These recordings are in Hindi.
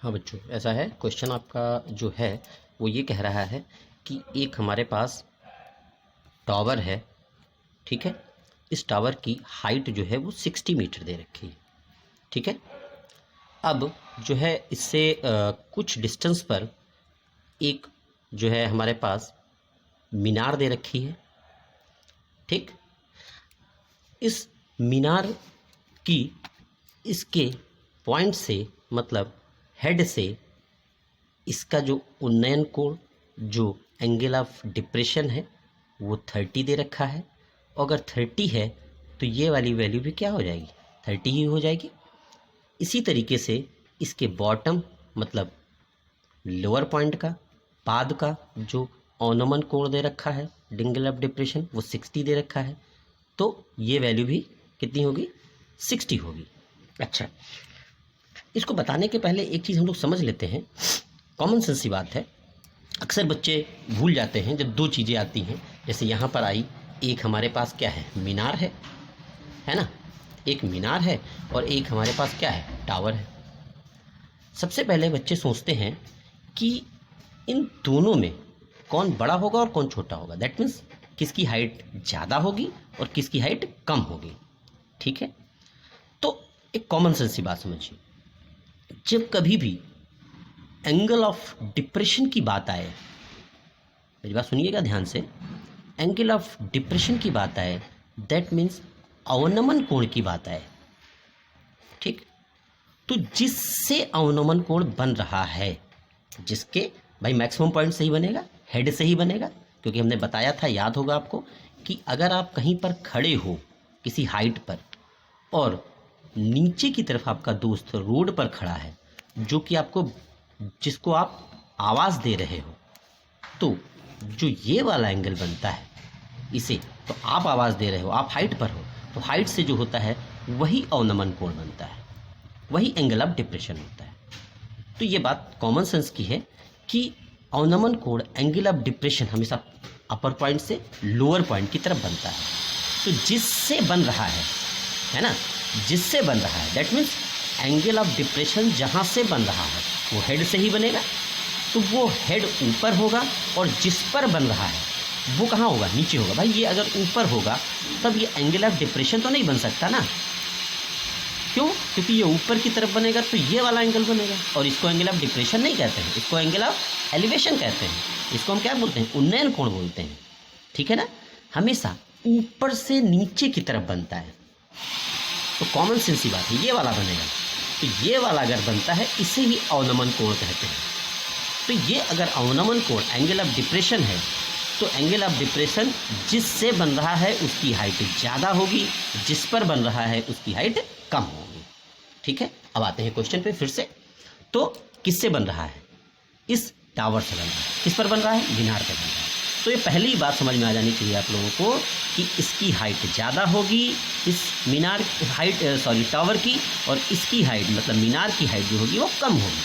हाँ बच्चों, ऐसा है क्वेश्चन आपका जो है वो ये कह रहा है कि एक हमारे पास टावर है, ठीक है। इस टावर की हाइट जो है वो 60 मीटर दे रखी है, ठीक है। अब जो है इससे कुछ डिस्टेंस पर एक जो है हमारे पास मीनार दे रखी है, ठीक। इस मीनार की इसके पॉइंट से मतलब हेड से इसका जो उन्नयन कोण, जो एंगल ऑफ डिप्रेशन है वो 30 दे रखा है। अगर 30 है तो ये वाली वैल्यू भी क्या हो जाएगी, 30 ही हो जाएगी। इसी तरीके से इसके बॉटम मतलब लोअर पॉइंट का पाद का जो अवनमन कोण दे रखा है, एंगल ऑफ डिप्रेशन, वो 60 दे रखा है। तो ये वैल्यू भी कितनी होगी, 60 होगी। अच्छा, इसको बताने के पहले एक चीज़ हम लोग समझ लेते हैं, कॉमन सेंस की बात है। अक्सर बच्चे भूल जाते हैं जब दो चीज़ें आती हैं, जैसे यहाँ पर आई, एक हमारे पास क्या है, मीनार है ना, एक मीनार है और एक हमारे पास क्या है, टावर है। सबसे पहले बच्चे सोचते हैं कि इन दोनों में कौन बड़ा होगा और कौन छोटा होगा। दैट मीन्स किसकी हाइट ज़्यादा होगी और किसकी हाइट कम होगी, ठीक है। तो एक कॉमन सेंस की बात समझिए, जब कभी भी एंगल ऑफ डिप्रेशन की बात आए, मेरी बात सुनिएगा ध्यान से, एंगल ऑफ डिप्रेशन की बात आए, दैट मीन्स अवनमन कोण की बात आए, ठीक। तो जिससे अवनमन कोण बन रहा है, जिसके भाई मैक्सिमम पॉइंट से ही बनेगा, हेड से ही बनेगा, क्योंकि हमने बताया था, याद होगा आपको, कि अगर आप कहीं पर खड़े हो किसी हाइट पर और नीचे की तरफ आपका दोस्त रोड पर खड़ा है, जो कि आपको, जिसको आप आवाज़ दे रहे हो, तो जो ये वाला एंगल बनता है इसे, तो आप आवाज़ दे रहे हो, आप हाइट पर हो, तो हाइट से जो होता है वही अवनमन कोण बनता है, वही एंगल ऑफ डिप्रेशन होता है। तो ये बात कॉमन सेंस की है कि अवनमन कोण, एंगल ऑफ डिप्रेशन हमेशा अपर पॉइंट से लोअर पॉइंट की तरफ बनता है। तो जिससे बन रहा है ना, जिससे बन रहा है, that means angle of depression जहाँ से बन रहा है वो हेड से ही बनेगा, तो वो हेड ऊपर होगा, और जिस पर बन रहा है वो कहाँ होगा, नीचे होगा। भाई ये अगर ऊपर होगा तब ये एंगल ऑफ डिप्रेशन तो नहीं बन सकता ना, क्यों, क्योंकि ये ऊपर की तरफ बनेगा तो ये वाला एंगल बनेगा, और इसको एंगल ऑफ डिप्रेशन नहीं कहते हैं, इसको एंगल ऑफ एलिवेशन कहते हैं, इसको हम क्या बोलते हैं, उन्नयन कोण बोलते हैं, ठीक है ना। हमेशा ऊपर से नीचे की तरफ बनता है, तो कॉमन सेंस की बात है, ये वाला बनेगा, तो ये वाला अगर बनता है इसे ही अवनमन कोण कहते हैं। तो ये अगर अवनमन कोण एंगल ऑफ डिप्रेशन है, तो एंगल ऑफ डिप्रेशन जिससे बन रहा है उसकी हाइट ज़्यादा होगी, जिस पर बन रहा है उसकी हाइट कम होगी, ठीक है। अब आते हैं क्वेश्चन पे फिर से। तो किससे बन रहा है, इस टावर से बन रहा है, किस पर बन रहा है, मीनार पर बन रहा है। तो ये पहली बात समझ में आ जानी चाहिए आप लोगों को कि इसकी हाइट ज़्यादा होगी, इस मीनार हाइट टावर की, और इसकी हाइट मतलब मीनार की हाइट जो होगी वो कम होगी,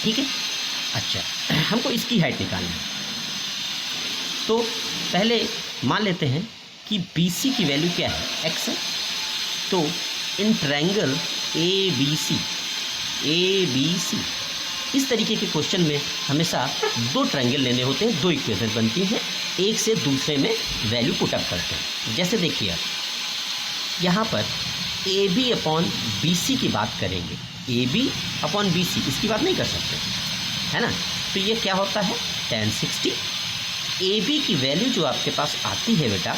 ठीक है। अच्छा, हमको इसकी हाइट निकालनी है, तो पहले मान लेते हैं कि BC की वैल्यू क्या है, x है। तो इन ट्रायंगल ABC इस तरीके के क्वेश्चन में हमेशा दो ट्रायंगल लेने होते हैं, दो इक्वेशन बनती हैं, एक से दूसरे में वैल्यू पुट अप करते हैं। जैसे देखिए आप यहाँ पर AB अपॉन BC की बात करेंगे, AB अपॉन BC इसकी बात नहीं कर सकते, है ना। तो ये क्या होता है, tan 60। AB की वैल्यू जो आपके पास आती है बेटा,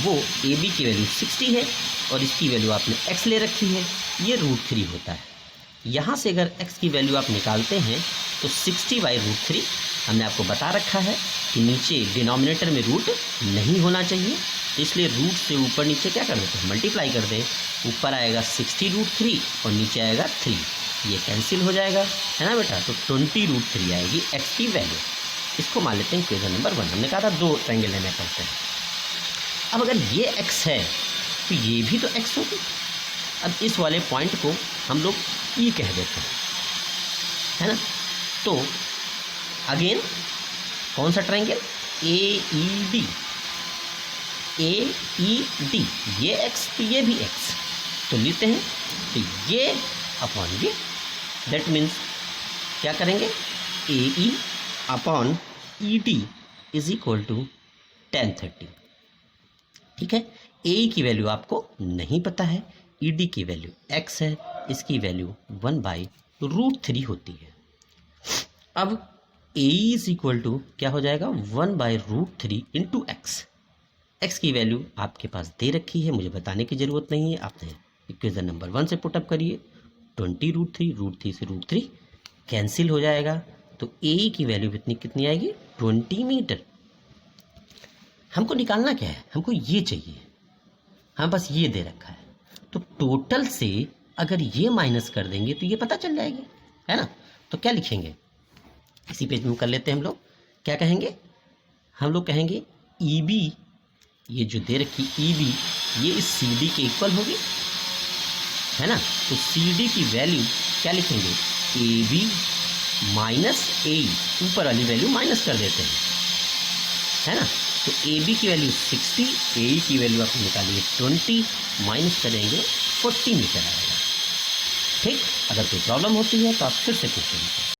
वो AB की वैल्यू 60 है और इसकी वैल्यू आपने x ले रखी है, ये √3 होता है। यहाँ से अगर x की वैल्यू आप निकालते हैं तो 60/√3, हमने आपको बता रखा है कि नीचे डिनोमिनेटर में रूट नहीं होना चाहिए, तो इसलिए रूट से ऊपर नीचे क्या कर देते हैं, मल्टीप्लाई कर दें। ऊपर आएगा 60√3 और नीचे आएगा 3, ये कैंसिल हो जाएगा, है ना बेटा। तो 20√3 आएगी x की वैल्यू। इसको मान लेते हैं इक्वेशन नंबर 1। हमने कहा था दो ट्रायंगल लेने पड़ते हैं। अब अगर ये x है तो ये भी तो x होगी। अब इस वाले पॉइंट को हम लोग E कह देते हैं, है ना। तो अगेन कौन सा ट्रायंगल, AED, ये x तो ये भी x, तो लेते हैं, तो ये अपॉन ये, दैट मीन्स क्या करेंगे, AE upon ED is equal to tan 30। ठीक है, AE की वैल्यू आपको नहीं पता है, ED की वैल्यू x है, इसकी वैल्यू 1/√3 होती है। अब AE इज इक्वल टू क्या हो जाएगा, 1/√3 इंटू x की वैल्यू आपके पास दे रखी है, मुझे बताने की ज़रूरत नहीं है, आपने इक्वेशन नंबर 1 से पुटअप करिए। 20√3 से √3 कैंसिल हो जाएगा, तो AE की वैल्यू कितनी आएगी, 20 मीटर। हमको निकालना क्या है, हमको ये चाहिए, हाँ बस ये दे रखा है, तो टोटल से अगर ये माइनस कर देंगे तो ये पता चल जाएगी, है ना। तो क्या लिखेंगे, इसी पेज में हम कर लेते हैं, हम लोग क्या कहेंगे, हम लोग कहेंगे EB, ये जो दे रखी EB ये इस CD के इक्वल होगी, है ना। तो CD की वैल्यू क्या लिखेंगे, AB माइनस AE, ऊपर वाली वैल्यू माइनस कर देते हैं, है ना। तो AB की वैल्यू 60, AE की वैल्यू आप निकालिए 20, माइनस करेंगे 40 मीटर आएगा। ठीक, अगर कोई प्रॉब्लम होती है तो आप फिर से पूछेंगे।